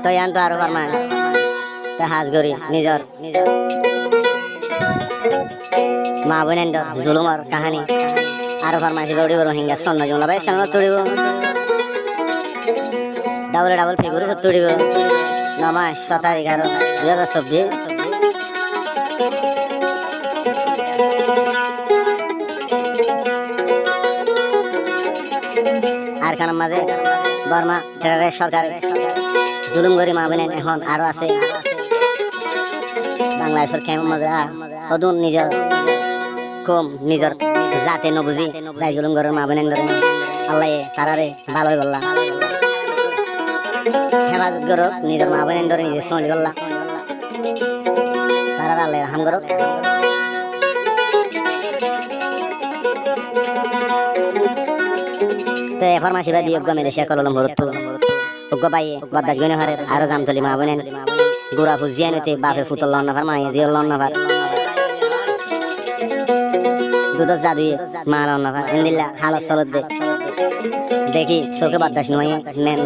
তই আন তো আরো ফরমায় তা হাজ করি নিজর মা বোনেন জুলুমর কাহানি আরো ফরমাইশি উড়িব রোহিঙ্গা সন্ন জমলা ভাই সামনে তুড়িব ডাবল ফিগুর তুড়িব 9 মাস 7 তারিখ 2024 আর কারণ মাঝে বর্মা টেরারের সরকার জুলুম করি মা বোনেন এখন আরো আছে বাংলাদেশের খেম মাঝে অদুন নিজর কম নিজর জাতে নবুজি যাই জুলুম করে মা বোনেন ধরে আল্লাহ তারারে ভালোই বললা হেফাজত করো নিজের মা বোনেন ধরে নিজের সঙ্গী বললা তারা আল্লাহ হাম করো তো ফরমাশি বাদি অজ্ঞ মালয়েশিয়া কলম ভরত অজ্ঞ বাইয়ে বদাস গনে হারে আরো জামতলি মা বোনেন গুড়া ফুজিয়া নিতে বাপে ফুতল লন নাফার মায়ে জিও লন নাফার দুধ জাদুয়ে মা লন নাফার ইন্দিল্লা হালত চলত দে দেখি চোখে বদাস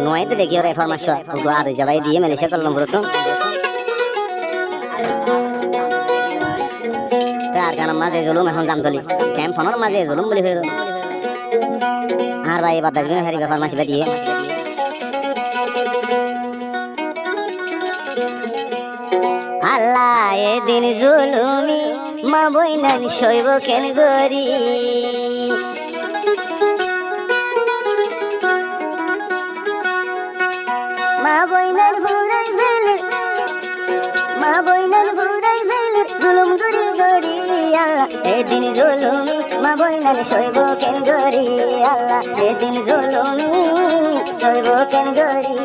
নয় দেখি ওরা ফরমাশ অজ্ঞ আর যাবাই দিয়ে মালয়েশিয়া কলম ভরত আর কারণ মাঝে জুলুম এখন জামতলি ক্যাম্প ফোনের মাঝে জুলুম বলে হয়ে আর ভাই বাদাস গনে হারি ফরমাশি বাদিয়ে আল্লাহ এদিন জুলুমি মা বইনান সইব কেন গরি মা বইনান ঘুরাই ফেলে জুলুম গরি গরি আল্লাহ এদিন জুলুমি মা বইনান সইব কেন গরি আল্লাহ এদিন জুলুমি সইব কেন গরি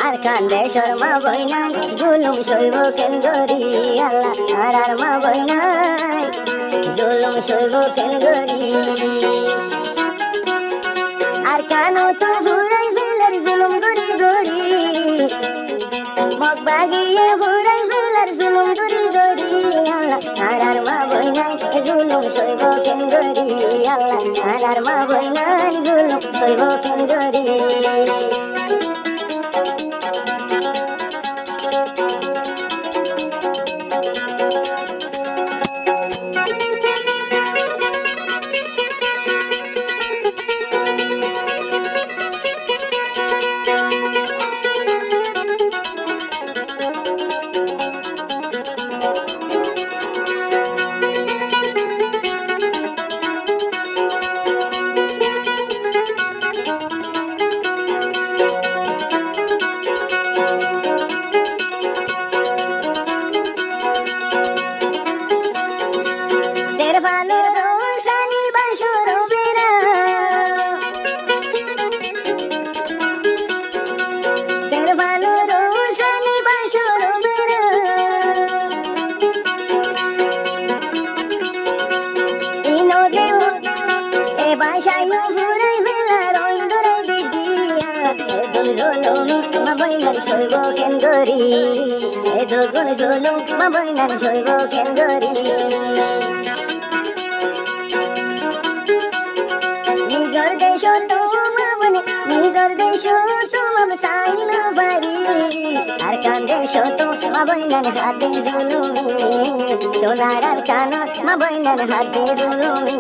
আর কান্দে শর্মা বইনা জুলুম সইব কেন গরি আল্লাহ আর মা বইনা জুলুম সইব কেন গরি আর কানো তো ঘুরাই ফেলার জুলুম গরি গরি মগ বাগিয়ে ঘুরাই ফেলার জুলুম গরি গরি আল্লাহ আর মা বইনা জুলুম সইব কেন গরি আল্লাহ আর মা বইনা জুলুম সইব কেন গরি সইব কেন গরি এ দুগুণ জুলুম মা বইনান সইব কেন গরি নিজর দেশ নিজর দেশ তোমার তাই না পারি আর কান্দে শত মা বইনান হাতে জুলুমি সোনার আর কানত মা বইনান হাতে জুলুমি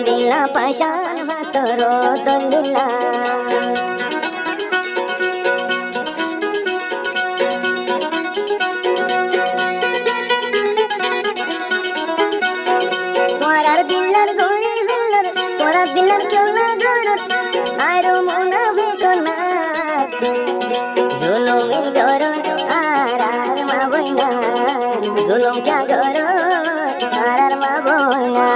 দিলা পাশান ভাতর দলিলা তোরার দিলার গরি বেলার তোরা দিলার কেলা গরর আরো মনা বেকনা জুলুমি গরর আর মা বইনা জুলুম কা গরর আর মা বইনা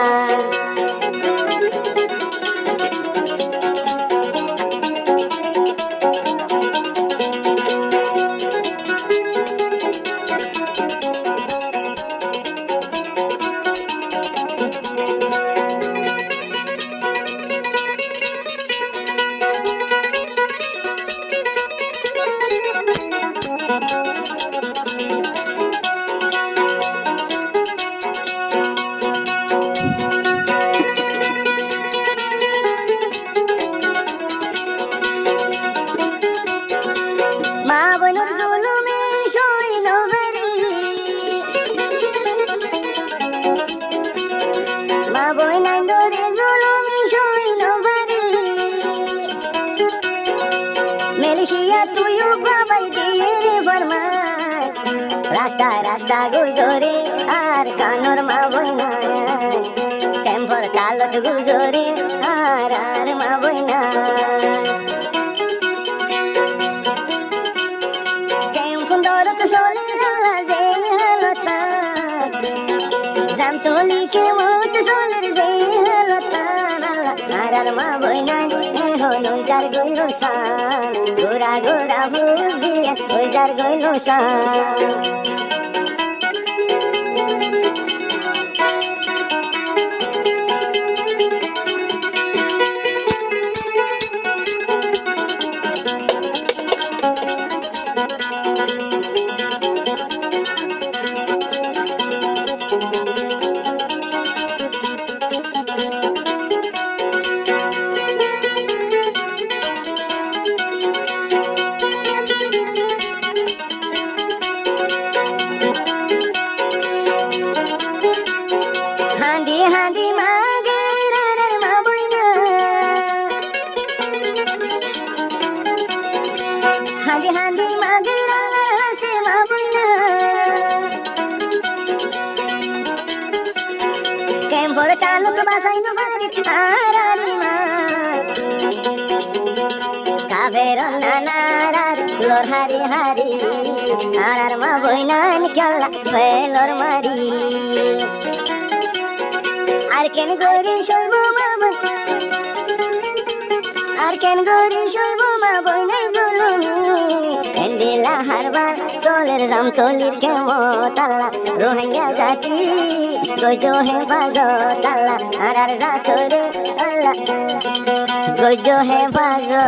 রাস্তা রাস্তা গুজরে আর কানর মা বইনা টেম্পর কালত গুজরে আর মা বইনা টেম্পুন্দরত চলে আল্লাহ যে হালতা জামতলি কে মত চলের যে হালতা আর মা বইনা হলো যার গইল সান গোরা গোরা বুঝিয়া ওই যার গইল সান হাঁদি হাঁদি মাগে রানার মা বইনা হাঁদি হাঁদি মাগে রানার হাসে মা বইনা কেম্পর কালক বাসাইনো বাড়ি আরারি মা কাবের নানার লোর হারি হারি আর মা বইনা নিকলা ফেলর মারি আর কেন গরি শৈব মা বই আর কেন গরি শৈব মা বইনা জুলুমি এন্ডিলা হারবার চলের রাম তলির কেমতাল্লা রোহিঙ্গা জাতি গজো হে বাজো তাল্লা আর জাতরে আল্লাহ গজো হে বাজো